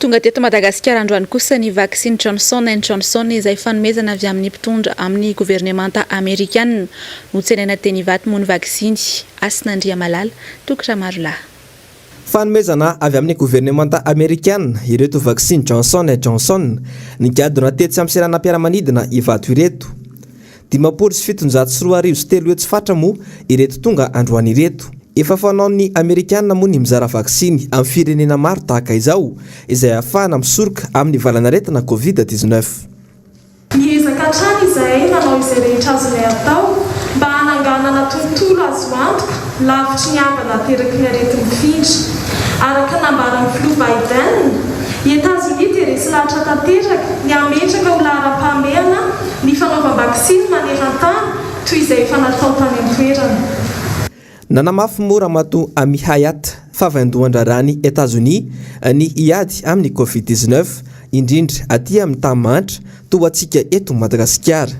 tonga teto Madagasikara androany kosa ny vaccine Johnson & Johnson izay fanomezana avy amin'ny mpitondra amin'ny gouvernemanta américaine no tsenaina teny ivaty moa ny vaksiny Asinandria Malala tokatra maro lahy. Fanomezana avy amin'ny gouvernemanta américaine ireto vaccine Johnson & Johnson nigadona tetsy amin'ny seranam-piaramanidina ivato ireto. 573 tsy fatra moa ireto tonga androany ireto. Efa fanaon'ny Amerikanina moa ny mizara vaksiny amin'ny firenena maro tahaka izao izay ahafahana misoroka amin'ny valanaretina Covid-19. Miezaka hatrany izahay manao izay rehetra azonay atao mba hananganana tontolo azo antoka lavitry ny ambana teraky ny aretin'ny findra. Araka nambaran'ny Joe Biden, i États-Unis dia resy lahatra tanteraka ny ametraka ho laharam-pahamehana ny fanaovam-baksiny maneran-tany toy izay efa natao tany amin'ny toerana. Nanamafy mora mato Ami Hayat favaindohan-drarany États-Unis ny iady amin'ny Covid-19 indrindra aty amin'ny tany manitra toa antsika eto Madagasikara.